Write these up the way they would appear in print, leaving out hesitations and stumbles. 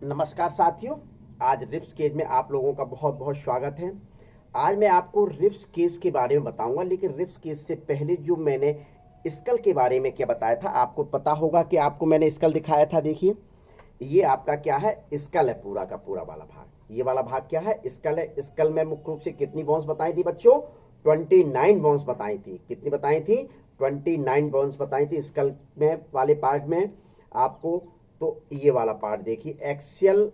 नमस्कार साथियों। आज रिप्स केज में आप लोगों का बहुत बहुत स्वागत है। आज मैं आपको रिप्स केज के बारे में बताऊंगा, लेकिन रिप्स केज से पहले जो मैंने स्कल के बारे में क्या बताया था आपको पता होगा कि आपको मैंने स्कल दिखाया था। देखिए, ये आपका क्या है, स्कल है, पूरा का पूरा वाला भाग। ये वाला भाग क्या है, स्कल है। स्कल में मुख्य रूप से कितनी बोन्स बताई थी बच्चों? 29 बोन्स बताई थी। कितनी बताई थी? 29 बोन्स बताई थी स्कल में वाले पार्ट में आपको। तो ये वाला पार्ट देखिए, एक्सियल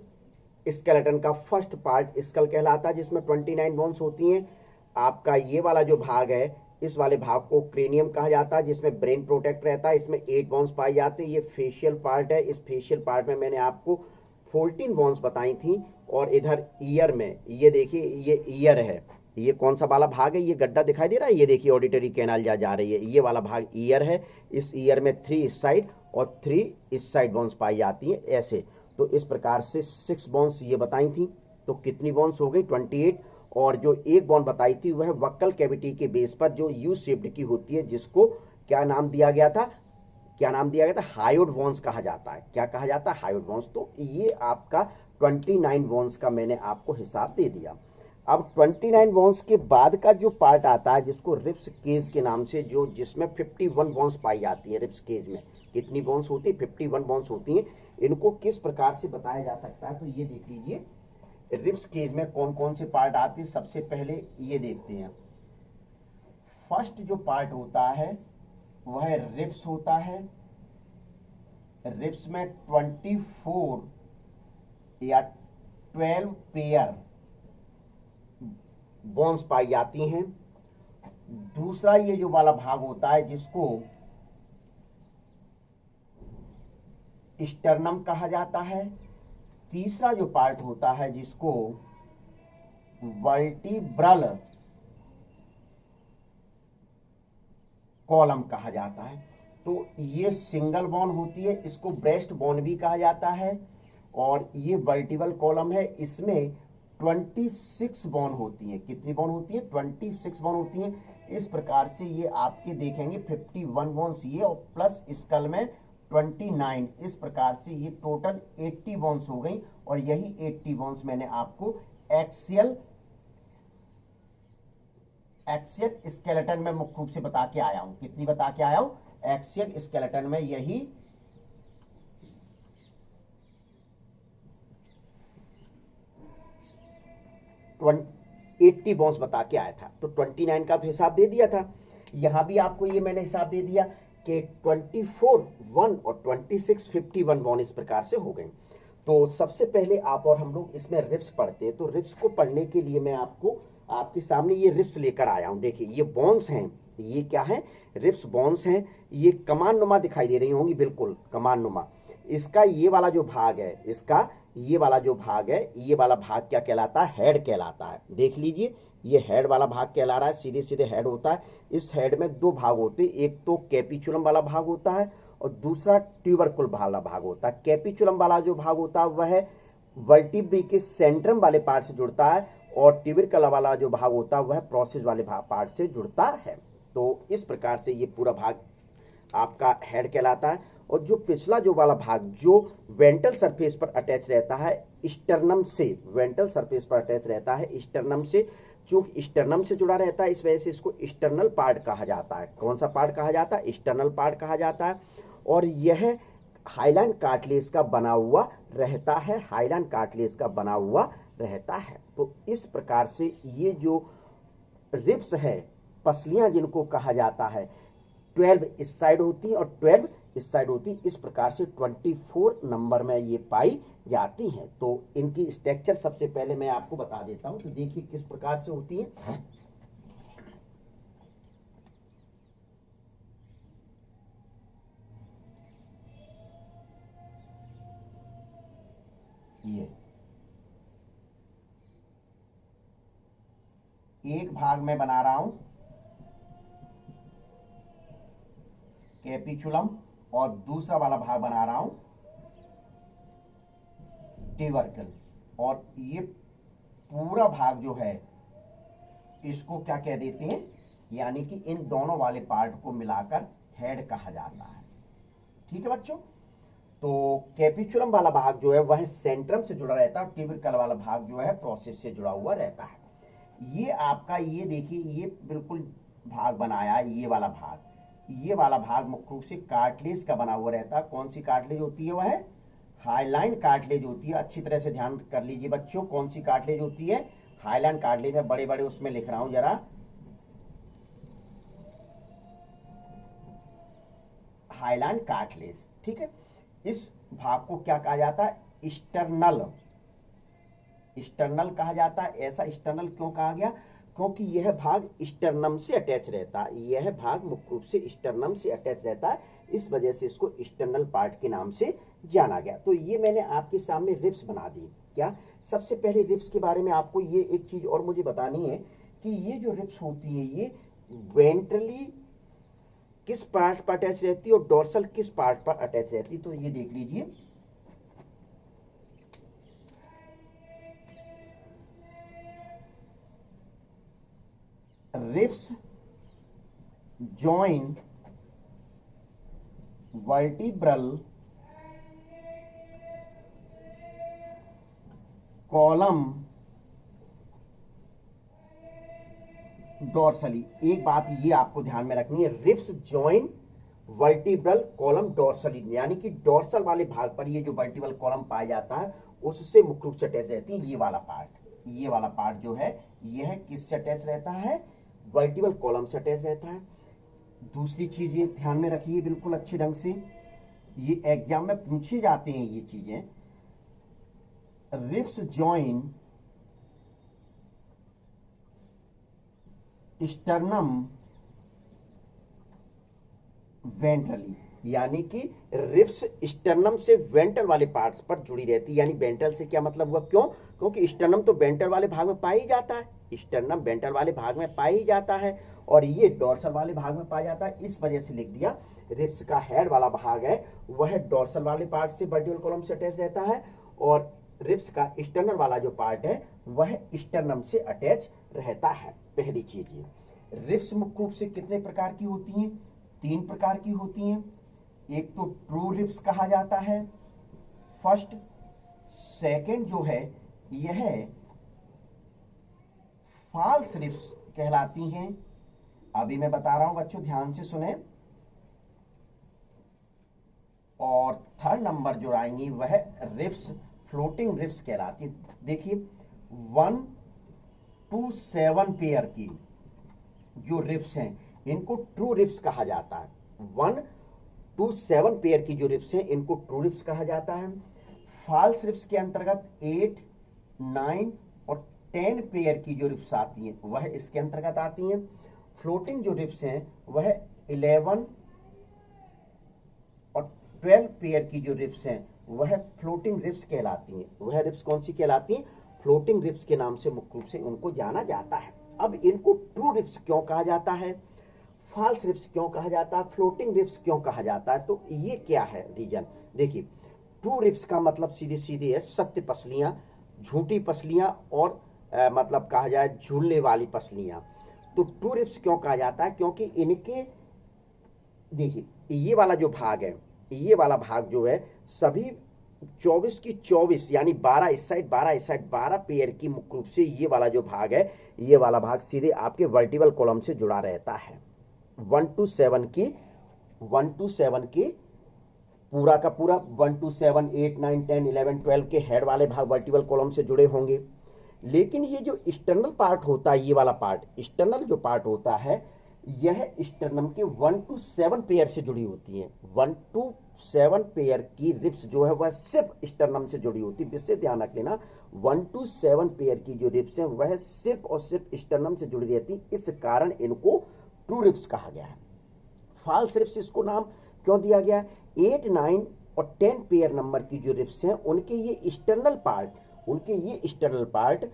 स्केलेटन का फर्स्ट पार्ट स्कल कहलाता है, जिसमें 29 बोन्स होती हैं। आपका ये वाला जो भाग है, इस वाले भाग को क्रेनियम कहा जाता है, जिसमें ब्रेन प्रोटेक्ट रहता है। इसमें 8 बोन्स पाए जाते हैं। ये फेशियल पार्ट है। इस फेशियल पार्ट में मैंने आपको 14 बोन्स बताई थी। और इधर ईयर में ये देखिए, ये ईयर है। ये कौन सा वाला भाग है? ये गड्ढा दिखाई दे रहा है, ये देखिए ऑडिटरी कैनाल जा रही है। ये वाला भाग ईयर है। इस ईयर में 3 इस साइड और 3 इस साइड बोन्स पाई जाती हैं ऐसे। तो इस प्रकार से 6 बोन्स ये बताई थी। तो कितनी बोन्स हो गई? 28। और जो एक बोन बताई थी वह वक्कल कैविटी के बेस पर जो यू शेप्ड की होती है, जिसको क्या नाम दिया गया था? क्या नाम दिया गया था? हायोड बोन्स कहा जाता है। क्या कहा जाता है? Hyoid bones. तो ये आपका 29 बोन्स का मैंने आपको हिसाब दे दिया। अब 29 बोन्स के बाद का जो पार्ट आता है, जिसको रिप्स केज के नाम से, जो जिसमें 51 बोन्स पाई जाती है रिप्स केज में। कितनी बोन्स होती है? 51 बोन्स होती हैं। इनको किस प्रकार से बताया जा सकता है, तो ये देख लीजिए रिप्स केज में कौन कौन से पार्ट आते हैं। सबसे पहले ये देखते हैं। फर्स्ट जो पार्ट होता है वह रिप्स होता है। रिप्स में 24 या 12 पेयर बोन्स पाई जाती हैं। दूसरा ये जो वाला भाग होता है, जिसको स्टर्नम कहा जाता है। तीसरा जो पार्ट होता है, जिसको वर्टिब्रल कॉलम कहा जाता है। तो ये सिंगल बोन होती है, इसको ब्रेस्ट बोन भी कहा जाता है। और ये वर्टिबल कॉलम है, इसमें 26 बोन होती है। कितनी बोन होती है? 26 बोन होती है। इस प्रकार से ये आपके देखेंगे 51 बोन्स ये, और प्लस स्कल में 29। इस प्रकार से ये टोटल 80 बोन्स हो गई। और यही 80 बोन्स मैंने आपको एक्सियल एक्सियल स्केलेटन में मुख्य रूप से बता के आया हूं। कितनी बता के आया हूं? एक्सियल स्केलेटन में यही 80 बोन्स बता के आया था। तो 29 का तो हिसाब दे दिया था। यहां भी आपको ये मैंने हिसाब दे दिया कि 24 1 और 26 51 बोन इस प्रकार से हो गए। तो सबसे पहले आप और हम लोग इसमें रिप्स पढ़ते हैं। तो रिप्स को पढ़ने के लिए मैं आपको आपके सामने ये रिप्स लेकर आया हूं। देखिए, ये बोन्स हैं। ये क्या है? रिप्स बोन्स हैं। ये कमान नुमा दिखाई दे रही होंगी, बिल्कुल कमान नुमा। इसका ये वाला जो भाग है, इसका ये वाला जो भाग है, ये वाला भाग क्या कहलाता है? हेड कहलाता है। देख लीजिए, ये हेड वाला भाग कहला रहा है। सीधे सीधे हेड होता है। इस हेड में दो भाग होते हैं, एक तो कैपिचुलम वाला भाग होता है और दूसरा ट्यूबरकुल वाला भाग होता है। कैपिचुलम वाला जो भाग होता है वह वर्टिब्री के सेंट्रम वाले पार्ट से जुड़ता है, और ट्यूबरकुल वाला जो भाग होता है वह प्रोसेस वाले पार्ट से जुड़ता है। तो इस प्रकार से ये पूरा भाग आपका हेड कहलाता है। और जो पिछला जो वाला भाग, जो वेंट्रल सरफेस पर अटैच रहता है स्टर्नम से, वेंट्रल सरफेस पर अटैच रहता है स्टर्नम से, चूंकि स्टर्नम से जुड़ा रहता है इस वजह से इसको स्टर्नल पार्ट कहा जाता है। कौन सा पार्ट कहा जाता है? स्टर्नल पार्ट कहा जाता है। और यह हाईलैंड कार्टिलेज का बना हुआ रहता है। हाईलैंड कार्टिलेज का बना हुआ रहता है। तो इस प्रकार से ये जो रिब्स है, पसलियां जिनको कहा जाता है, 12 इस साइड होती है और 12 इस साइड होती है। इस प्रकार से 24 नंबर में ये पाई जाती हैं। तो इनकी स्ट्रक्चर सबसे पहले मैं आपको बता देता हूं। तो देखिए किस प्रकार से होती है। ये एक भाग में बना रहा हूं कैपिचुलम, और दूसरा वाला भाग बना रहा हूं ट्यूबरकल। और ये पूरा भाग जो है, इसको क्या कह देते हैं? यानी कि इन दोनों वाले पार्ट को मिलाकर हेड कहा जाता है। ठीक है बच्चों। तो कैपिचुलम वाला भाग जो है वह सेंट्रम से जुड़ा रहता है और ट्यूबरकल वाला भाग जो है प्रोसेस से जुड़ा हुआ रहता है। ये आपका, ये देखिए, ये बिल्कुल भाग बनाया, ये वाला भाग मुख्य रूप से कार्टिलेज का बना हुआ रहता है। कौन सी कार्टिलेज होती है? वह हाइलाइन कार्टिलेज होती है। अच्छी तरह से ध्यान कर लीजिए बच्चों, कौन सी कार्टिलेज होती है? Hyaline cartilage. में बड़े बड़े उसमें लिख रहा हूं जरा, हाइलाइन कार्टिलेज, ठीक है। इस भाग को क्या कहा जाता है? स्टर्नल कहा जाता है। ऐसा स्टर्नल क्यों कहा गया? क्योंकि यह भाग स्टर्नम से अटैच रहता है। यह भाग मुख्य रूप से स्टर्नम से अटैच रहता है, इस वजह से इसको स्टर्नल पार्ट के नाम से जाना गया। तो ये मैंने आपके सामने रिब्स बना दी। क्या? सबसे पहले रिब्स के बारे में आपको ये एक चीज और मुझे बतानी है कि ये जो रिब्स होती है ये वेंट्रली किस पार्ट पर अटैच रहती है और डोर्सल किस पार्ट पर अटैच रहती है। तो ये देख लीजिए, ribs join vertebral column dorsally. एक बात ये आपको ध्यान में रखनी है, ribs join vertebral column dorsally, यानी कि डोर्सल वाले भाग पर ये जो वर्टिब्रल कॉलम पाया जाता है उससे मुख्य रूप से अटैच रहती है। ये वाला पार्ट जो है यह किससे अटैच रहता है? वर्टिब्रल कॉलम से अटैच रहता है। दूसरी चीज ये ध्यान में रखिए बिल्कुल अच्छे ढंग से, ये एग्जाम में पूछे जाते हैं ये चीजें। रिब्स जॉइन स्टर्नम वेंट्रली, यानी कि रिब्स स्टर्नम से वेंट्रल वाले पार्ट्स पर जुड़ी रहती है। यानी वेंट्रल से क्या मतलब हुआ? क्यों? क्योंकि स्टर्नम तो वेंट्रल वाले भाग में पाया ही जाता है, स्टर्नम वेंट्रल वाले भाग में पाया ही जाता है और ये डोर्सल वाले भाग में पाया जाता है। इस वजह से लिख दिया रिब्स का हेड वाला भाग है वह डोर्सल वाले पार्ट से वर्टिब्रल कॉलम से अटैच रहता है और रिब्स का स्टर्नल वाला जो पार्ट है वह स्टर्नम से अटैच रहता है। पहली चीज ये। रिब्स मुख्य रूप से कितने प्रकार की होती हैं? 3 प्रकार की होती हैं। एक तो ट्रू रिब्स कहा जाता है फर्स्ट, सेकंड जो है यह फॉल्स रिब्स कहलाती हैं। अभी मैं बता रहा हूं बच्चों, ध्यान से सुने। और थर्ड नंबर जो आएंगी वह रिब्स फ्लोटिंग रिब्स कहलाती है। देखिए 1 to 7 पेयर की जो रिब्स हैं इनको ट्रू रिब्स कहा जाता है। 1 to 7 पेयर की जो रिब्स हैं इनको ट्रू रिब्स कहा जाता है। फॉल्स रिब्स के अंतर्गत 8, 9 और 10 पेयर की जो रिब्स आती हैं वह इसके अंतर्गत आती हैं। फ्लोटिंग जो रिब्स हैं वह 11 और 12 पेयर की जो रिब्स हैं वह फ्लोटिंग रिब्स कहलाती हैं। वह रिब्स कौन सी कहलाती हैं? फ्लोटिंग रिब्स के नाम से मुख्य रूप से उनको जाना जाता है। अब इनको ट्रू रिब्स क्यों कहा जाता है, फॉल्स रिब्स क्यों कहा जाता है, फ्लोटिंग रिब्स क्यों कहा जाता है? तो ये क्या है रीजन? देखिए, ट्रू रिब्स का मतलब सीधे सीधे है सत्य पसलियां, झूठी पसलियां और मतलब कहा जाए झूलने वाली पसलियां। तो ट्रू रिब्स क्यों कहा जाता है? क्योंकि इनके, देखिए ये वाला जो भाग है, ये वाला भाग जो है सभी 24 की 24 यानी 12 इस साइड 12 इस साइड 12 पेयर की मुख्य रूप से ये वाला जो भाग है, ये वाला भाग सीधे आपके वर्टिब्रल कॉलम से जुड़ा रहता है। 1 to 7 की पूरा का पूरा 1 to 7, 8, 9, 10, 11, 12 के हेड वाले भाग वर्टिब्रल कॉलम से जुड़े होंगे। लेकिन ये जो एक्सटर्नल पार्ट होता है, ये वाला पार्ट, एक्सटर्नल जो पार्ट होता है यह स्टर्नम के 1 to 7 पेयर से जुड़ी होती है। 1 to 7 पेयर की रिब्स जो है वह सिर्फ स्टर्नम से जुड़ी होती है। इससे ध्यान रख लेना, 1 to 7 पेयर की जो रिब्स हैं वह सिर्फ और सिर्फ स्टर्नम से जुड़ी रहती, इस कारण इनको ट्रू रिब्स कहा गया है। फॉल्स रिब्स इसको नाम क्यों दिया गया? 8, 9 और 10 पेयर नंबर की जो रिब्स हैं उनके ये एक्सटर्नल पार्ट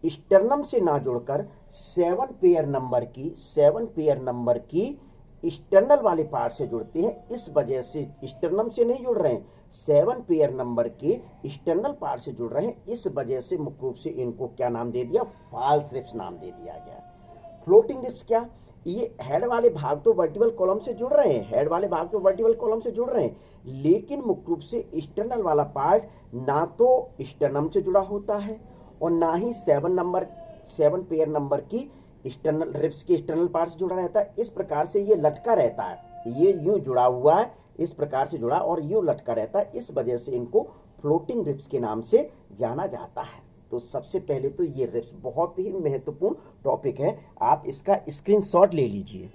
स्टर्नम से ना जुड़कर 7 पेयर नंबर की एक्सटर्नल वाले पार्ट से जुड़ते हैं। इस वजह से स्टर्नम से नहीं जुड़ रहे हैं, 7 पेयर नंबर के एक्सटर्नल पार्ट से जुड़ रहे हैं। इस वजह से मुख्य रूप से इनको क्या नाम दे दिया? फॉल्स रिब्स नाम दे दिया गया। फ्लोटिंग रिब्स क्या? ये हेड वाले भाग तो वर्टिकल कॉलम से जुड़ रहे हैं, हेड वाले भाग तो वर्टिकल कॉलम से जुड़ रहे हैं, लेकिन मुख्य रूप से एक्सटर्नल वाला पार्ट ना तो स्टर्नम से जुड़ा होता है और ना ही 7 पेयर नंबर की एक्सटर्नल रिब्स के एक्सटर्नल पार्ट से जुड़ा रहता है। इस प्रकार से ये लटका रहता है, ये यूं जुड़ा हुआ है, इस प्रकार से जुड़ा और यूं लटका रहता है। इस वजह से इनको फ्लोटिंग रिब्स के नाम से जाना जाता है। तो सबसे पहले तो ये रिब्स बहुत ही महत्वपूर्ण टॉपिक है, आप इसका स्क्रीनशॉट ले लीजिए।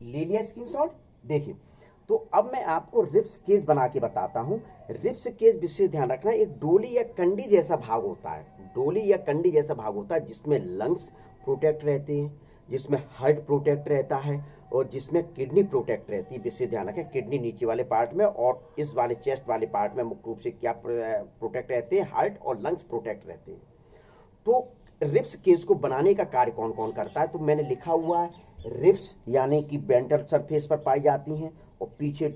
ले लिया स्क्रीनशॉट? देखिए, तो अब मैं आपको रिब्स केज बना के बताता हूं। रिब्स केज विशेष ध्यान रखना, एक डोली या कंडी जैसा भाग होता है, डोली या कंडी जैसा भाग होता है जिसमें लंग्स प्रोटेक्ट रहते हैं, जिसमें हार्ट प्रोटेक्ट रहता है और जिसमें किडनी प्रोटेक्ट रहती है। विशेष ध्यान रखें, किडनी नीचे वाले पार्ट में और इस वाले चेस्ट वाले पार्ट में मुख्य रूप से क्या प्रोटेक्ट रहते हैं, हार्ट और लंग्स प्रोटेक्ट रहते हैं। तो रिब्स केज को बनाने का कार्य कौन कौन करता है, तो मैंने लिखा हुआ है, रिब्स यानी कि वेंट्रल सरफेस पर पाई जाती हैं और पीछे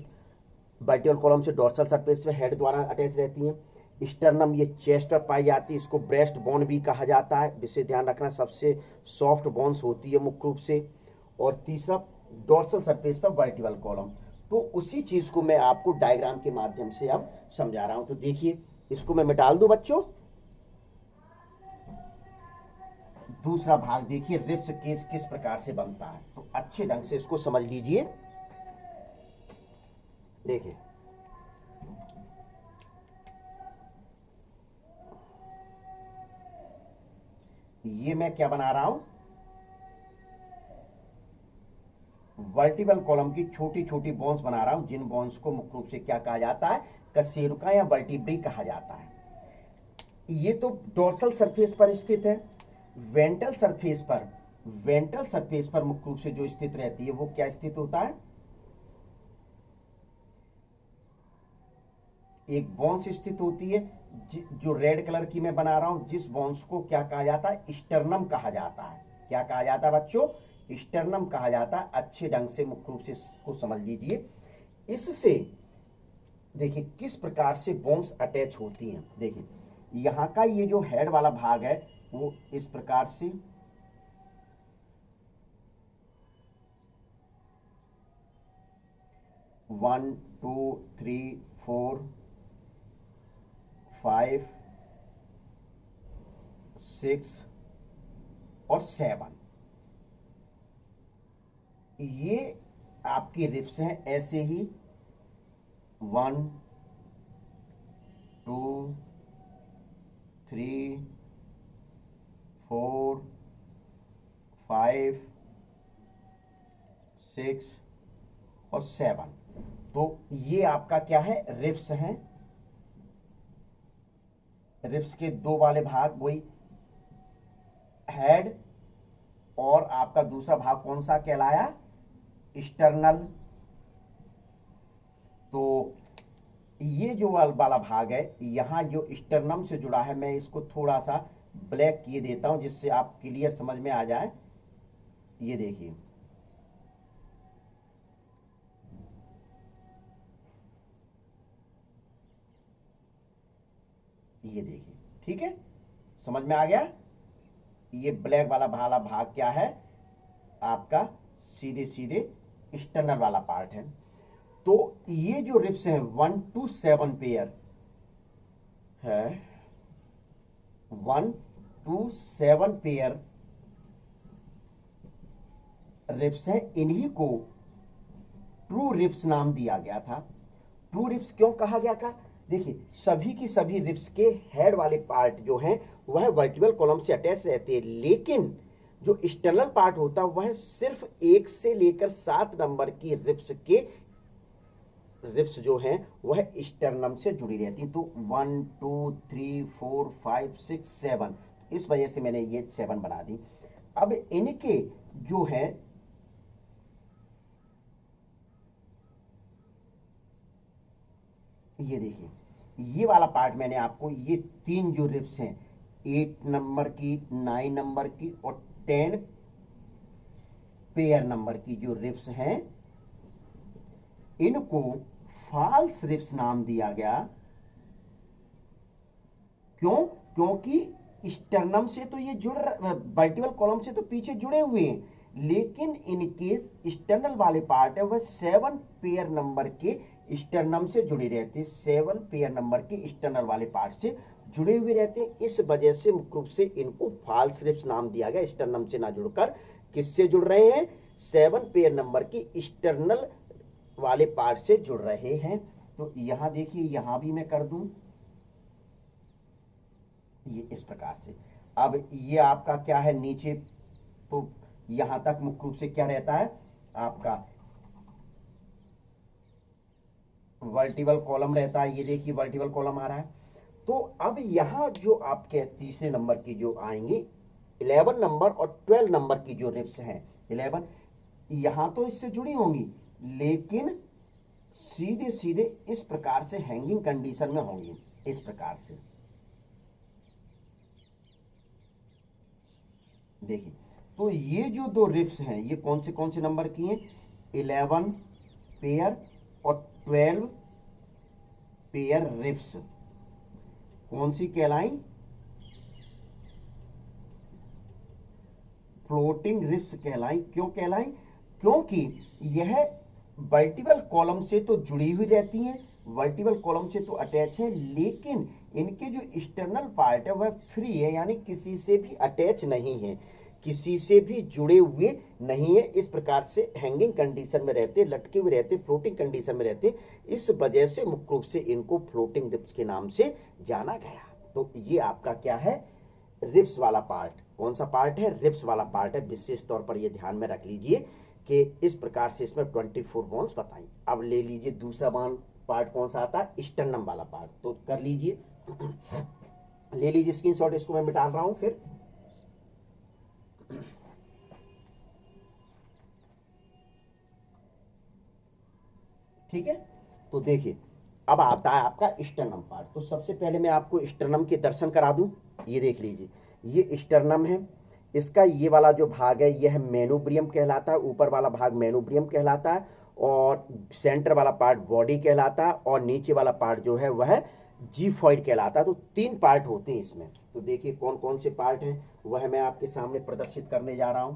वर्टिकल कॉलम से डोर्सल सरफेस पे हेड द्वारा अटैच रहती हैं। स्टर्नम ये चेस्ट पर पाई जाती है, इसको ब्रेस्ट बोन भी कहा जाता है। विशेष ध्यान रखना, सबसे सॉफ्ट बोन्स होती है मुख्य रूप से। और तीसरा डोर्सल सरफेस पर वर्टिकल कॉलम। तो उसी चीज को मैं आपको डायग्राम के माध्यम से अब समझा रहा हूं। तो देखिए, इसको मैं मिटाल दूं बच्चों। दूसरा भाग देखिए, रिब्स केज किस प्रकार से बनता है, तो अच्छे ढंग से इसको समझ लीजिए। देखिए, ये मैं क्या बना रहा हूं, वर्टिकल कॉलम की छोटी छोटी बोन्स बना रहा हूं, जिन बोन्स को मुख्य रूप से क्या कहा जाता है, कशेरुका या वर्टिब्री कहा जाता है। ये तो डोर्सल सरफेस पर स्थित है। वेंट्रल सरफेस पर, वेंट्रल सरफेस पर मुख्य रूप से जो स्थित रहती है वो क्या स्थित होता है, एक बोन्स स्थित होती है, जो रेड कलर की मैं बना रहा हूं, जिस बोन्स को क्या कहा जाता है, स्टर्नम कहा जाता है। क्या कहा जाता है बच्चों, स्टर्नम कहा जाता है। अच्छे ढंग से मुख्य रूप से इसको समझ लीजिए। इससे देखिए किस प्रकार से बोन्स अटैच होती हैं। देखिए, यहां का ये जो हेड वाला भाग है वो इस प्रकार से 1 2 3 4 5 6 और 7, ये आपकी रिब्स हैं। ऐसे ही 1 2 3 4 5 6 और 7। तो ये आपका क्या है, रिब्स हैं। रिब्स के दो वाले भाग, वही हेड और आपका दूसरा भाग कौन सा कहलाया, एक्सटर्नल। तो ये जो वाला भाग है, यहां जो स्टर्नम से जुड़ा है, मैं इसको थोड़ा सा ब्लैक किए देता हूं जिससे आप क्लियर समझ में आ जाए। ये देखिए, ये देखिए, ठीक है, समझ में आ गया। ये ब्लैक वाला भाग क्या है, आपका सीधे सीधे एक्सटर्नल वाला पार्ट है। तो ये जो रिब्स हैं 1 to 7 पेयर है, 1 to 7 पेयर रिब्स हैं। इन्हीं को ट्रू रिब्स नाम दिया गया था। ट्रू रिब्स क्यों कहा गया था, देखिए सभी की सभी रिब्स के हेड वाले पार्ट जो हैं वह वर्टिकल कॉलम से अटैच रहते हैं, लेकिन जो एक्सटर्नल पार्ट होता है वह सिर्फ 1 से लेकर 7 नंबर की रिब्स के रिब्स जो हैं वह स्टर्नम से जुड़ी रहती हैं। तो 1 2 3 4 5 6 7, इस वजह से मैंने ये 7 बना दी। अब इनके जो है ये देखिए, ये वाला पार्ट मैंने आपको, ये 3 जो रिब्स हैं 8 नंबर की, 9 नंबर की और 10 पेयर नंबर की जो रिब्स हैं, इनको फॉल्स रिब्स नाम दिया गया। क्यों, क्योंकि स्टर्नम से तो ये वर्टिबल कॉलम से तो पीछे जुड़े हुए हैं, लेकिन इनके स्टर्नल वाले पार्ट है वह 7 पेयर नंबर के स्टर्नम से जुड़े रहते हैं, 7 पेयर नंबर के स्टर्नल वाले पार्ट से जुड़े हुए रहते हैं। इस वजह से मुख्य रूप से इनको फॉल्स रिब्स नाम दिया गया। स्टर्नम से ना जुड़कर किससे जुड़ रहे हैं, 7 पेयर नंबर की स्टर्नल वाले पार्ट से जुड़ रहे हैं। तो यहां देखिए, यहां भी मैं कर दूं ये इस प्रकार से। अब ये आपका क्या है, नीचे तो यहां तक मुख्य रूप से क्या रहता है आपका वर्टिबल कॉलम रहता है। ये देखिए वर्टिबल कॉलम आ रहा है। तो अब यहां जो आपके तीसरे नंबर की जो आएंगे 11 नंबर और 12 नंबर की जो रिब्स हैं, 11 यहां तो इससे जुड़ी होंगी, लेकिन सीधे सीधे इस प्रकार से हैंगिंग कंडीशन में होंगी, इस प्रकार से देखिए। तो ये जो दो रिफ्स हैं ये कौन से नंबर की हैं, 11 पेयर और 12 पेयर रिफ्स कौन सी कहलाई, फ्लोटिंग रिफ्स कहलाई। क्यों कहलाई, क्योंकि यह वर्टिबल कॉलम से तो जुड़ी हुई रहती हैं, वर्टिबल कॉलम से तो अटैच है, लेकिन इनके जो एक्सटर्नल पार्ट है वह फ्री है, यानी किसी से भी अटैच नहीं है, किसी से भी जुड़े हुए नहीं है। इस प्रकार से हैंगिंग कंडीशन में रहते, लटके हुए रहते, फ्लोटिंग कंडीशन में रहते। इस वजह से मुख्य रूप से इनको फ्लोटिंग रिब्स के नाम से जाना गया। तो ये आपका क्या है, रिब्स वाला पार्ट। कौन सा पार्ट है, रिब्स वाला पार्ट है। विशेष तौर पर ये ध्यान में रख लीजिए कि इस प्रकार से इसमें 24 बोन्स बताई। अब ले लीजिए दूसरा पार्ट कौन सा आता है, स्टर्नम वाला पार्ट। तो कर लीजिए, ले लीजिए स्क्रीनशॉट, इसको मैं मिटा रहा हूं फिर। ठीक है, तो देखिए अब आता है आपका स्टर्नम पार्ट। तो सबसे पहले मैं आपको स्टर्नम के दर्शन करा दूं। ये देख लीजिए, ये स्टर्नम है। इसका ये वाला जो भाग है यह मेनोब्रियम कहलाता है, ऊपर वाला भाग मेनोब्रियम कहलाता है, और सेंटर वाला पार्ट बॉडी कहलाता है, और नीचे वाला पार्ट जो है वह जीफॉइड कहलाता है। तो 3 पार्ट होते हैं इसमें। तो देखिए कौन कौन से पार्ट हैं वह मैं आपके सामने प्रदर्शित करने जा रहा हूं।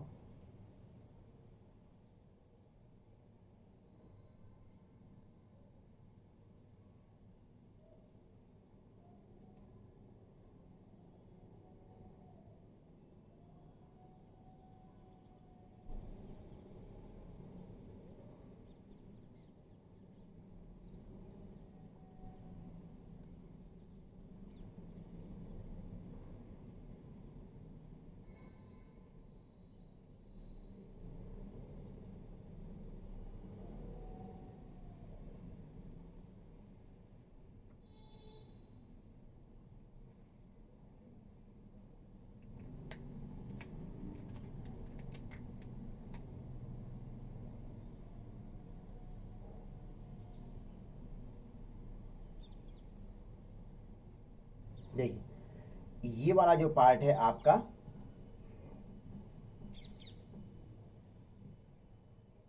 देखिए ये वाला जो पार्ट है आपका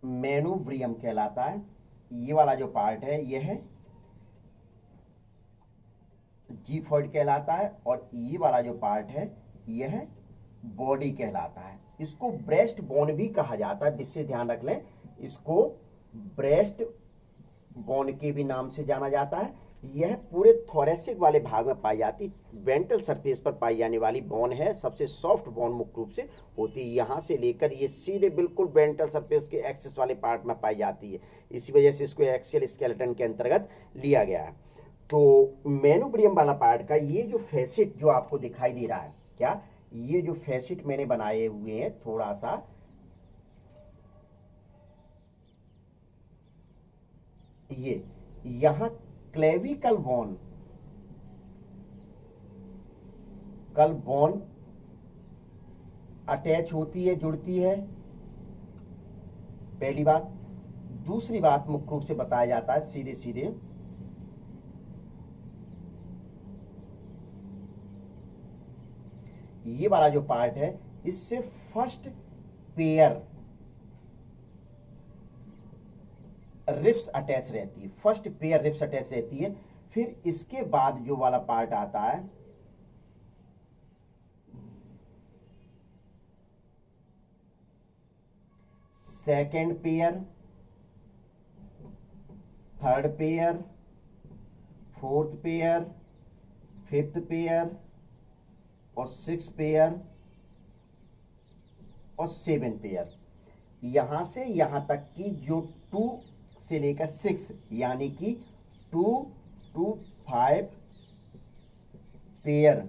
मेनोब्रियम कहलाता है। ये वाला जो पार्ट है यह जीफॉइड कहलाता है, और ये वाला जो पार्ट है यह बॉडी कहलाता है। इसको ब्रेस्ट बोन भी कहा जाता है, विशेष ध्यान रख लें, इसको ब्रेस्ट बोन के भी नाम से जाना जाता है। यह पूरे थोरेसिक वाले भाग में पाई जाती, वेंट्रल सरफेस पर पाई जाने वाली बोन है। सबसे सॉफ्ट बोन मुख्य रूप से होती है, यहां से लेकर ये सीधे बिल्कुल वेंट्रल सरफेस के एक्सिस वाले पार्ट में पाई जाती है। इसी वजह से इसको एक्सियल स्केलेटन के अंतर्गत लिया गया है। तो मेनोब्रियम वाला पार्ट का ये जो फेसिट जो आपको दिखाई दे रहा है, क्या ये जो फेसिट मैंने बनाए हुए हैं थोड़ा सा, ये यहां क्लेविकल बोन, कल बोन अटैच होती है, जुड़ती है, पहली बात। दूसरी बात मुख्य रूप से बताया जाता है सीधे सीधे, ये वाला जो पार्ट है इससे फर्स्ट पेयर रिफ्स अटैच रहती है, फर्स्ट पेयर रिफ्स अटैच रहती है। फिर इसके बाद जो वाला पार्ट आता है second pair, third pair, fourth pair, fifth pair और सिक्स पेयर और सेवन पेयर। यहां से यहां तक की जो 2 से लेकर 6 यानी कि 2 to 5 पेयर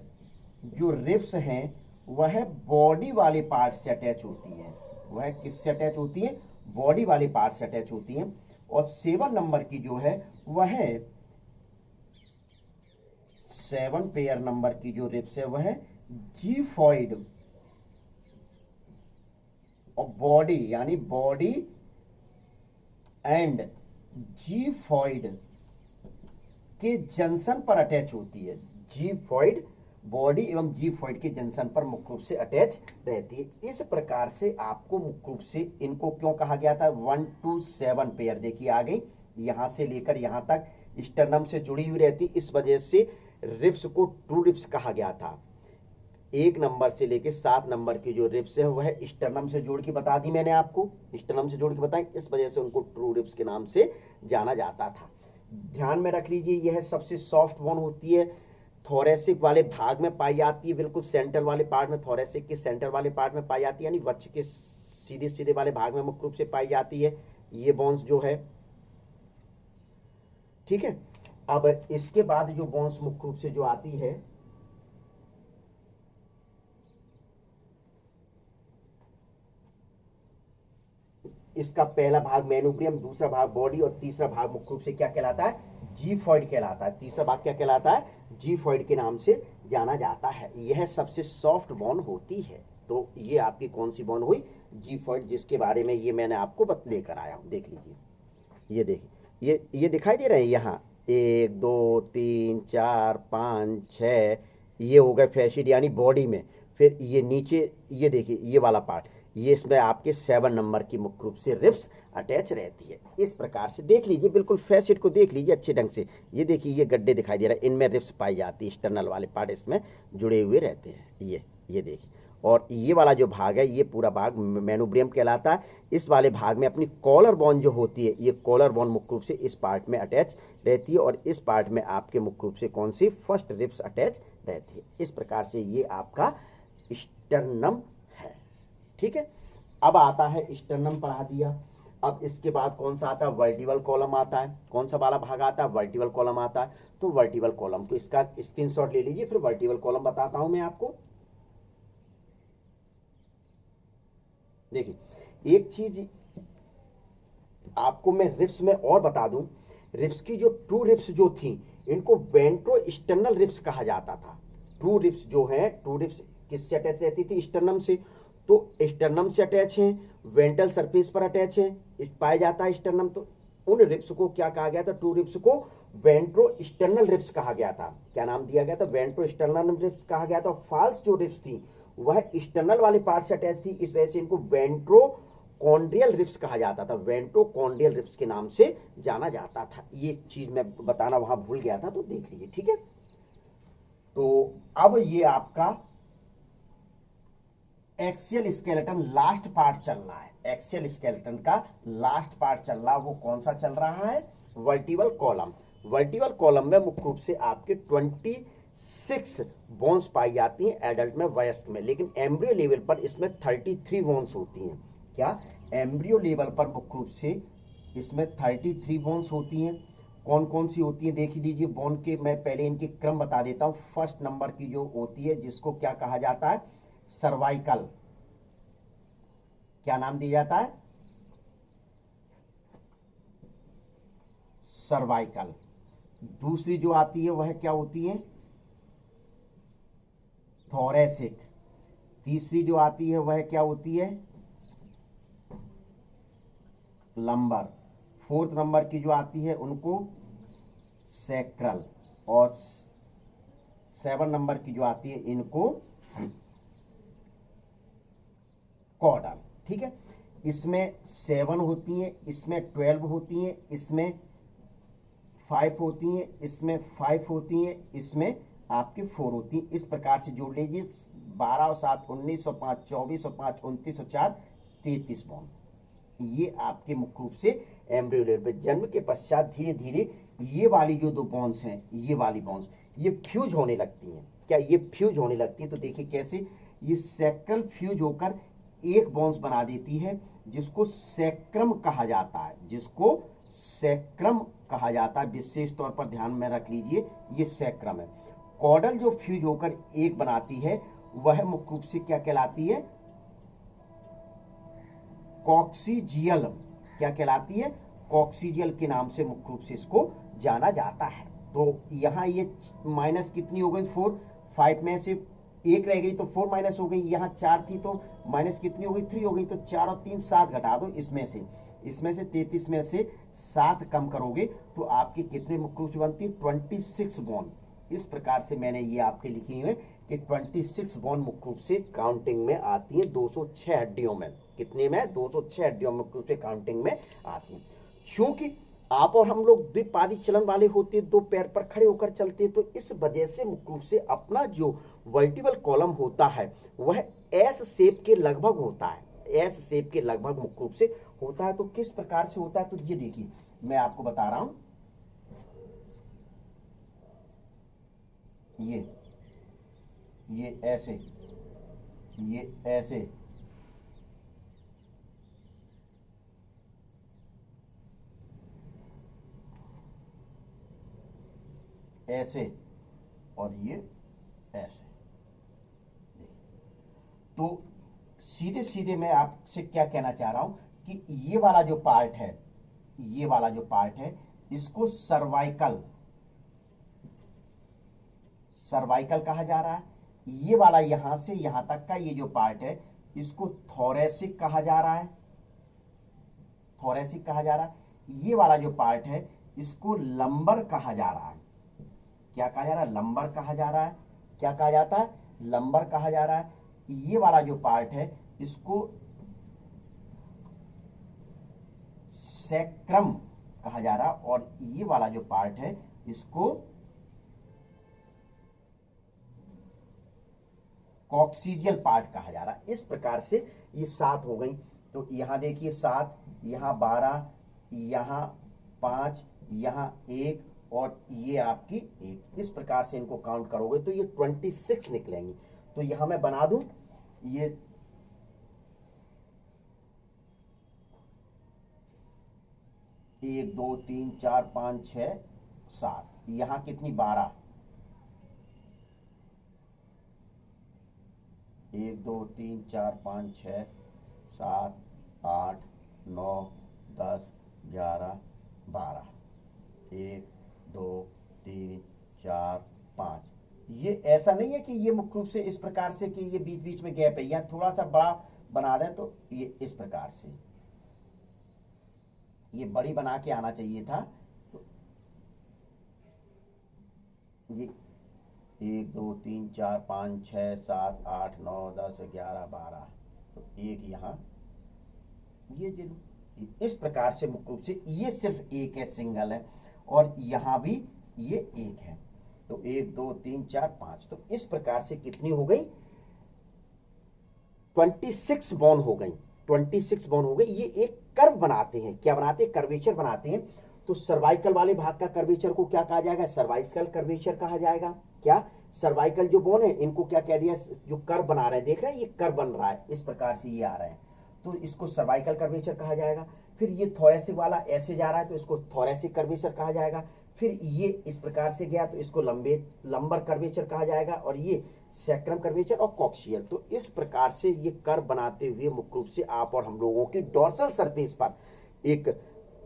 जो रिब्स हैं वह बॉडी वाले पार्ट से अटैच होती है। वह किससे अटैच होती है? बॉडी वाले पार्ट से अटैच होती है। और 7 नंबर की जो है वह 7 पेयर नंबर की जो रिब्स है वह जीफॉइड और बॉडी यानी बॉडी एंड जीफॉइड के जंक्शन पर अटैच होती है। जीफॉइड बॉडी एवं जीफॉइड के जंक्शन पर मुख्य रूप से अटैच रहती है। इस प्रकार से आपको मुख्य रूप से इनको क्यों कहा गया था 1 to 7 पेयर, देखिए आ गई, यहां से लेकर यहां तक स्टर्नम से जुड़ी हुई रहती, इस वजह से रिब्स को ट्रू रिब्स कहा गया था। 1 नंबर से लेकर 7 नंबर की जो रिब्स है वह स्टर्नम से जोड़ के बता दी मैंने आपको, स्टर्नम से जोड़ के बताई, इस वजह से उनको ट्रू रिब्स के नाम से जाना जाता था। ध्यान में रख लीजिए यह सबसे सॉफ्ट बोन होती है, थोरेसिक वाले भाग में पाई जाती है, बिल्कुल सेंटर वाले पार्ट में, थोरेसिक के सेंटर वाले पार्ट में पाई जाती है, यानी वक्ष के सीधे सीधे वाले भाग में मुख्य रूप से पाई जाती है ये बोन्स जो है। ठीक है, अब इसके बाद जो बोन्स मुख्य रूप से जो आती है इसका पहला भाग मेनुब्रियम, दूसरा भाग बॉडी और तीसरा भाग मुख्य रूप से क्या कहलाता है? जीफॉइड कहलाता है। तीसरा भाग क्या कहलाता है? जीफॉइड के नाम से जाना जाता है। यह सबसे सॉफ्ट बोन होती है। तो ये आपकी कौन सी बोन हुई? जीफॉइड, जिसके बारे में ये मैंने आपको लेकर आया हूं। देख लीजिए, ये देखिए, ये दिखाई दे रहे हैं यहाँ 1 2 3 4 5 6, ये हो गए फैसिड यानी बॉडी में। फिर ये नीचे ये देखिए ये वाला पार्ट, ये इसमें आपके 7 नंबर की मुख्य रूप से रिब्स अटैच रहती है। इस प्रकार से देख लीजिए, बिल्कुल फैसिड को देख लीजिए अच्छे ढंग से। ये देखिए ये गड्ढे दिखाई दे रहा है, इनमें रिब्स पाई जाती है, एक्सटर्नल वाले पार्ट इसमें जुड़े हुए रहते हैं। ये देखिए, और ये वाला जो भाग है ये पूरा भाग मेनुब्रियम कहलाता है। इस वाले भाग में अपनी कॉलर बोन जो होती है, ये कॉलर बोन मुख्य रूप से इस पार्ट में अटैच रहती है, और इस पार्ट में आपके मुख्य रूप से कौन सी? फर्स्ट रिब्स अटैच रहती है। इस प्रकार से ये आपका स्टर्नम है। ठीक है, अब आता है स्टर्नम पढ़ा दिया। अब इसके बाद कौन सा आता है? वर्टिबल कॉलम आता है। कौन सा वाला भाग आता है? वर्टिबल कॉलम आता है। तो वर्टिबल कॉलम, तो इसका स्क्रीनशॉट ले लीजिए, फिर वर्टिबल कॉलम बताता हूं मैं आपको। देखिए, एक चीज आपको मैं रिब्स में और बता दूं, रिब्स की जो ट्रू रिब्स जो थी इनको वेंट्रो स्टर्नल रिब्स कहा जाता था। ट्रू रिब्स जो है, ट्रू रिब्स किससे अटैच रहती थी? स्टर्नम से। तो स्टर्नम से अटैच है, वेंट्रल सरफेस पर अटैच है, पाया जाता है स्टर्नम। तो उन रिब्स को क्या कहा गया था? ट्रू रिब्स को वेंट्रो स्टर्नल रिब्स कहा गया था। क्या नाम दिया गया था? वेंट्रो स्टर्नल रिब्स कहा गया था। फॉल्स जो रिब्स थी वह स्टर्नल वाले पार्ट से अटैच थी, इस वजह से इनको वेंट्रो कॉन्ड्रियल रिब्स कहा जाता था, वेंट्रोकॉन्ड्रियल रिब्स के नाम से जाना जाता था। ये चीज मैं बताना वहां भूल गया था, तो देख लीजिए। ठीक है, तो अब ये आपका एक्सियल स्केलेटन लास्ट पार्ट चल रहा है। एक्सियल स्केलेटन का लास्ट पार्ट चल रहा है, वो कौन सा चल रहा है? Vertebral column. वर्टिबल कॉलम में मुख्य रूप से आपके 26 बोन्स पाई जाती हैं एडल्ट में, वयस्क में, लेकिन एम्ब्रियो लेवल पर इसमें 33 बोन्स होती हैं। क्या? एम्ब्रियो लेवल पर मुख्य रूप से इसमें 33 बोन्स होती हैं। कौन कौन सी होती है देख लीजिए। बोन के मैं पहले इनके क्रम बता देता हूं। फर्स्ट नंबर की जो होती है जिसको क्या कहा जाता है? सर्वाइकल। क्या नाम दिया जाता है? सर्वाइकल। दूसरी जो आती है वह क्या होती है? थोरेसिक। तीसरी जो आती है वह क्या होती है? लंबर। फोर्थ नंबर की जो आती है उनको सैक्रल, और 7 नंबर की जो आती है इनको कॉर्डल। ठीक है, इसमें 7 होती हैं, इसमें 12 होती हैं, इसमें 5 होती हैं, इसमें 5 होती हैं, इसमें आपके 4 होती हैं। इस प्रकार से जोड़ लीजिए, 12 और 7 19 और 5 24 और 5 29 और 4 33 बोन। ये आपके मुख्य रूप से एम्ब्रियो लेवल पे जन्म के पश्चात धीरे धीरे ये वाली जो दो बॉन्ड्स हैं, ये वाली बॉन्ड्स ये फ्यूज होने लगती हैं। क्या ये फ्यूज होने लगती है? तो देखिए कैसे, ये सेक्रल फ्यूज होकर एक बॉन्ड्स बना देती है जिसको सेक्रम कहा जाता है, जिसको सेक्रम कहा जाता है। विशेष तौर पर ध्यान में रख लीजिए, ये सेक्रम है। कॉर्डल जो फ्यूज होकर एक बनाती है वह मुख्य रूप से क्या कहलाती है? कॉक्सीजियल। क्या कहलाती है? कॉक्सीजियल के नाम से मुख्य रूप से इसको जाना जाता है। तो यहाँ ये माइनस कितनी हो गई? 4। 5 में से एक रह गई तो 4 माइनस हो गई। यहाँ 4 थी तो माइनस कितनी हो गई? 3 हो गई। तो 4 और 3 7 घटा दो इसमें से 33 में से 7 कम करोगे तो आपके कितने मुख्य रूप से बनती है? 26 बॉन्ड। इस प्रकार से मैंने ये आपके लिखी है कि 26 बॉन्ड मुख्य रूप से काउंटिंग में आती है 206 हड्डियों में। कितने में? 206 हड्डियों में मुख्य रूप से काउंटिंग में आती है। क्योंकि आप और हम लोग द्विपादी चलन वाले होते हैं, दो पैर पर खड़े होकर चलते हैं, तो इस वजह से मुख्य रूप से अपना जो वर्टिकल कॉलम होता है वह एस शेप के लगभग होता है, एस शेप के लगभग मुख्य रूप से होता है। तो किस प्रकार से होता है? तो ये देखिए मैं आपको बता रहा हूं, ये ऐसे, ये ऐसे, ऐसे और ये ऐसे। तो सीधे सीधे मैं आपसे क्या कहना चाह रहा हूं कि ये वाला जो पार्ट है, ये वाला जो पार्ट है इसको सर्वाइकल कहा जा रहा है। ये वाला यहां से यहां तक का ये जो पार्ट है इसको थोरेसिक कहा जा रहा है, थोरेसिक कहा जा रहा है। ये वाला जो पार्ट है इसको लंबर कहा जा रहा है। क्या कहा जा रहा है? लंबर कहा जा रहा है। क्या कहा जाता है? लंबर कहा जा रहा है। ये वाला जो पार्ट है इसको सेक्रम कहा जा रहा है और ये वाला जो पार्ट है इसको कॉक्सीजियल पार्ट कहा जा रहा है। इस प्रकार से ये 7 हो गई। तो यहां देखिए 7, यहां 12, यहां 5, यहां 1 और ये आपकी 1। इस प्रकार से इनको काउंट करोगे तो ये 26 निकलेंगी। तो यहां मैं बना दूं, ये 1 2 3 4 5 6 7, यहां कितनी? 12। 1 2 3 4 5 6 7 8 9 10 11 12, 1 2 3 4 5। ये ऐसा नहीं है कि ये मुख्य रूप से इस प्रकार से कि ये बीच बीच में गैप है, या थोड़ा सा बड़ा बना दें तो ये इस प्रकार से, ये बड़ी बना के आना चाहिए था। तो ये 1 2 3 4 5 6 7 8 9 10 11 12, तो एक यहाँ ये जरूर। इस प्रकार से मुख्य रूप से ये सिर्फ एक है, सिंगल है, और यहां भी ये एक है। तो 1 2 3 4 5, तो इस प्रकार से कितनी हो गई? 26 बॉन्ड हो गई। 26 बॉन्ड हो गई। ये एक कर्व बनाते हैं। क्या बनाते हैं? कर्वेचर बनाते हैं। तो सर्वाइकल वाले भाग का कर्वेचर को क्या कहा जाएगा? सर्वाइकल कर्वेचर कहा जाएगा। क्या? सर्वाइकल जो बोन है इनको क्या कह दिया? जो कर्व बना रहे हैं, देख रहे हैं ये कर्व बन रहा है, इस प्रकार से ये आ रहे हैं, तो इसको सर्वाइकल कर्वेचर कहा जाएगा। फिर ये थोरेसिक वाला ऐसे जा रहा है तो इसको थोरेसिक कर्वेचर कहा जाएगा। फिर ये इस प्रकार से गया तो इसको लंबर कर्वेचर कहा जाएगा, और ये सेक्रम कर्वेचर और कॉक्सियल। तो इस प्रकार से ये कर्व बनाते हुए मुख्य रूप से आप और हम लोगों की डोर्सल सरफेस पर एक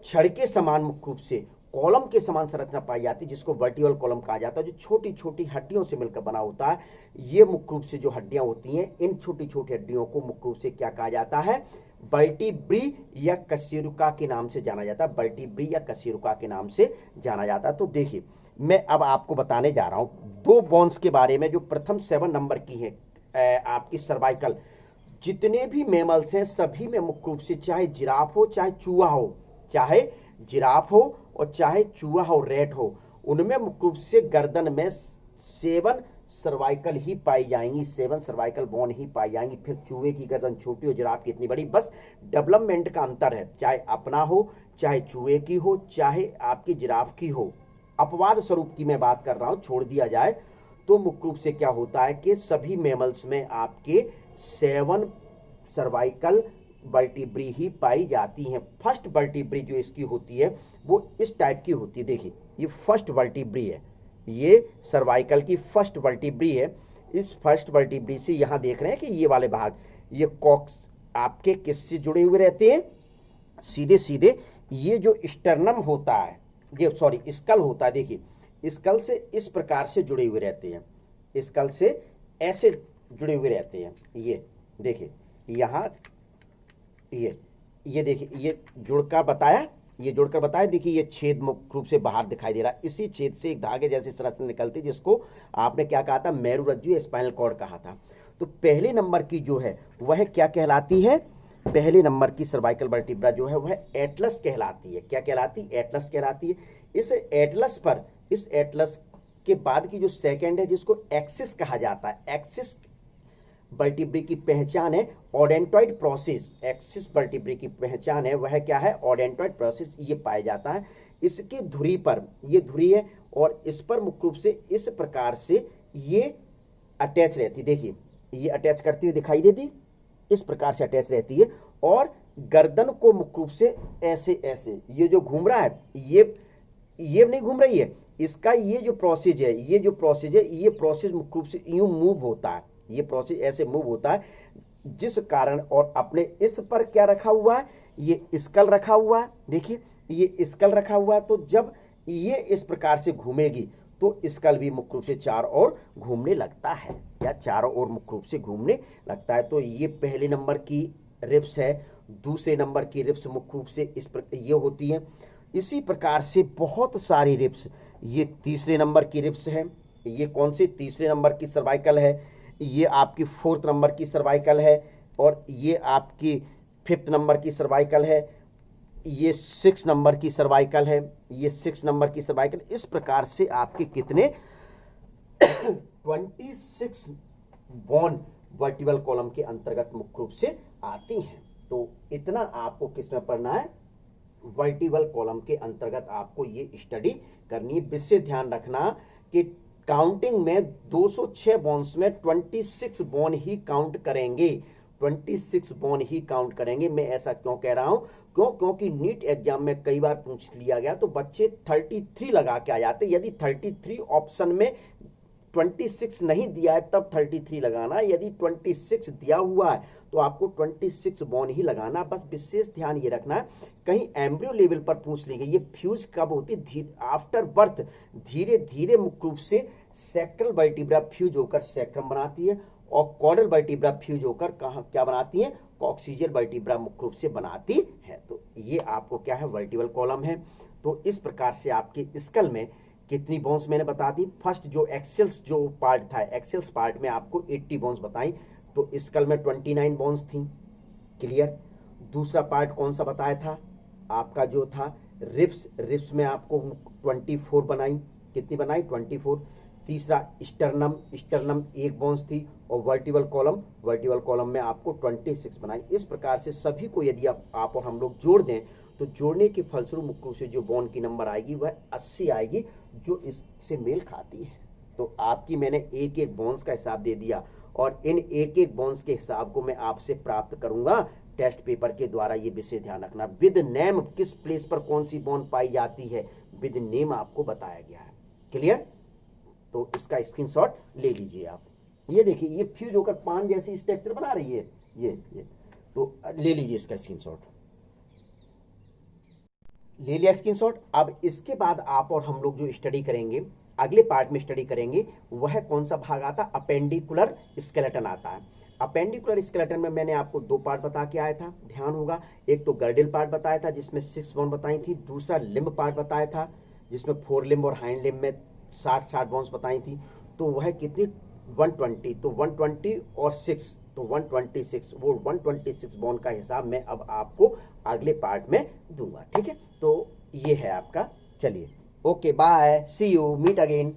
छड़ के समान मुख्य रूप से कॉलम के समान संरचना पाई जाती है, जिसको वर्टिकल कॉलम कहा जाता है, जो छोटी छोटी हड्डियों से मिलकर बना होता है। ये मुख्य रूप से जो हड्डियां होती हैं, इन छोटी छोटी हड्डियों को मुख्य रूप से क्या कहा जाता है? वर्टिब्री या कशेरुका के नाम से जाना जाता है। वर्टिब्री या कशेरुका के नाम से जाना जाता है। तो देखिए मैं अब आपको बताने जा रहा हूं दो बोन्स के बारे में, जो प्रथम 7 नंबर की है आपकी सर्वाइकल। जितने भी मैमल्स हैं सभी में मुख्य रूप से, चाहे जिराफ हो चाहे चूहा हो, चाहे जिराफ हो और चाहे चूहा हो, रेट हो, उनमें मुख्य रूप से गर्दन में 7 सर्वाइकल ही पाई जाएंगी, 7 सर्वाइकल बोन ही पाई जाएंगी। फिर चूहे की गर्दन छोटी हो, जिराफ की इतनी बड़ी। बस डेवलपमेंट का अंतर है, चाहे अपना हो, चाहे चूहे की हो, चाहे आपकी जिराफ की हो। अपवाद स्वरूप की मैं बात कर रहा हूं, छोड़ दिया जाए तो मुख्य रूप से क्या होता है कि सभी मैमल्स में आपके 7 सर्वाइकल वर्टिब्री ही पाई जाती हैं। फर्स्ट वर्टिब्री जो इसकी होती है वो इस टाइप की होती है। देखिए ये फर्स्ट वर्टिब्री है, ये सर्वाइकल की फर्स्ट वर्टिब्री है। इस फर्स्ट वर्टिब्री से यहां देख रहे हैं कि ये वाले भाग, ये कॉक्स आपके किससे जुड़े हुए रहते हैं, सीधे सीधे ये जो स्टर्नम होता है, ये सॉरी स्कल होता है, देखिए स्कल से इस प्रकार से जुड़े हुए रहते हैं, स्कल से ऐसे जुड़े हुए रहते हैं। ये देखिए यहाँ ये देखिए ये जुड़कर बताया, ये जुड़कर बताया। देखिए ये छेद मुख्य रूप से बाहर दिखाई दे रहा है, इसी छेद से एक धागे जैसी संरचना निकलती है जिसको आपने क्या कहा था, मेरुरज्जु या स्पाइनल कॉर्ड कहा था। तो पहले नंबर की जो है वह क्या कहलाती है, पहले नंबर की सर्वाइकल वर्टिब्रा जो है वह एटलस कहलाती है। क्या कहलाती है, एटलस कहलाती है। इस एटलस पर, इस एटलस के बाद की जो सेकंड है जिसको एक्सिस कहा जाता है, एक्सिस वर्टिब्री की पहचान है ओडेंटॉइड प्रोसेस। एक्सिस वर्टिब्री की पहचान है वह क्या है, ओडेंटॉइड प्रोसेस, ये पाया जाता है। इसकी धुरी पर, ये धुरी है और इस पर मुख्य रूप से इस प्रकार से ये अटैच रहती, देखिए ये अटैच करती हुई दिखाई देती, इस प्रकार से अटैच रहती है। और गर्दन को मुख्य रूप से ऐसे ऐसे, ये जो घूम रहा है, ये नहीं घूम रही है, इसका ये जो प्रोसेस है, ये जो प्रोसेस है, ये प्रोसेस मुख्य रूप से यूं मूव होता है, ये प्रोसेस ऐसे मूव होता है जिस कारण, और अपने इस पर क्या रखा हुआ है, ये स्कल रखा हुआ है, देखिए ये स्कल रखा हुआ है। तो जब ये इस प्रकार से घूमेगी तो स्कल भी मुख्य रूप से चारों ओर घूमने लगता है, या चारों ओर मुख्य रूप से घूमने लगता है। तो ये पहले नंबर की रिब्स है। दूसरे नंबर की रिब्स मुख्य रूप से इस प्रकार ये होती है। इसी प्रकार से बहुत सारी रिब्स, ये तीसरे नंबर की रिब्स है। ये कौन सी, तीसरे नंबर की सर्वाइकल है। ये आपकी 4th नंबर की सर्वाइकल है, और ये आपकी 5th नंबर की सर्वाइकल है। ये 6 नंबर की सर्वाइकल है, ये 6 नंबर की सर्वाइकल। इस प्रकार से आपके कितने 26 बोन वर्टिबल कॉलम के अंतर्गत मुख्य रूप से आती हैं। तो इतना आपको किसमें पढ़ना है, वर्टिबल कॉलम के अंतर्गत आपको ये स्टडी करनी है। विशेष ध्यान रखना कि काउंटिंग में 206 बोन्स में 26 बोन ही काउंट करेंगे, 26 बोन ही काउंट करेंगे। मैं ऐसा क्यों कह रहा हूं, क्योंकि नीट एग्जाम में कई बार पूछ लिया गया तो बच्चे 33 लगा के आ जाते। यदि 33 ऑप्शन में 26 नहीं दिया है तब 33 लगाना, यदि 26 दिया हुआ है तो आपको 26 बोन ही लगाना। बस विशेष ध्यान ये रखना है, कहीं एम्ब्रियो लेवल पर पूछ ली गई, ये फ्यूज कब होती है, आफ्टर बर्थ धीरे धीरे मुख्य रूप से सैक्रल वर्टिब्रा फ्यूज होकर सैक्रम बनाती है, और कॉर्डल वर्टिब्रा फ्यूज होकर कहां क्या बनाती है, कॉक्सिजियल वर्टिब्रा मुख्य रूप से बनाती है। तो ये आपको क्या है, वर्टिबल कॉलम है। तो इस प्रकार से आपके स्कल में कितनी बोन्स मैंने बता दी। फर्स्ट जो एक्सेल्स जो पार्ट था, एक्सेल्स पार्ट में आपको 80 बोन्स बताई, तो स्कल में 29 बोन्स थी, क्लियर। दूसरा पार्ट कौन सा बताया था, आपका जो था रिब्स, रिब्स में आपको 24 बनाई, कितनी बनाई, 24। तीसरा स्टर्नम, स्टर्नम 1 बोन्स थी, और वर्टिबल कॉलम, वर्टिबल कॉलम में आपको 26 बनाई। इस प्रकार से सभी को यदि आप और हम लोग जोड़ दें तो जोड़ने के फलस्वरूप मुख्य रूप से जो बोन की नंबर आएगी वह 80 आएगी, जो इससे मेल खाती है। तो आपकी मैंने एक एक बोन्स का हिसाब दे दिया, और इन एक एक बोन्स के हिसाब को मैं आपसे प्राप्त करूंगा टेस्ट पेपर के द्वारा। ये विषय ध्यान रखना, विद नेम किस प्लेस पर कौन सी बोन पाई जाती है, विद नेम आपको बताया गया है, क्लियर। तो इसका स्क्रीनशॉट ले लीजिए आप। ये देखिए ये फ्यूज होकर पान जैसी स्ट्रक्चर बना रही है, ये तो ले लीजिए इसका स्क्रीनशॉट, ले लिया स्क्रीनशॉट। अब इसके बाद आप और हम लोग जो स्टडी करेंगे, अगले पार्ट में स्टडी करेंगे, वह कौन सा भाग आता, अपेंडिकुलर स्केलेटन आता है। अपेंडिकुलर स्केलेटन में मैंने आपको 2 पार्ट बता के आया था, ध्यान होगा। एक तो गर्डिल पार्ट बताया था जिसमें 6 बोन बताई थी, दूसरा लिम्ब पार्ट बताया था जिसमें 4 लिम्ब और हाइंड लिम्ब में 60 बोन्स बताई थी। तो वह कितनी 120, तो 120 और 6 तो 126, वो 126 बोन का हिसाब मैं अब आपको अगले पार्ट में दूंगा, ठीक है। तो ये है आपका, चलिए okay bye, see you, meet again.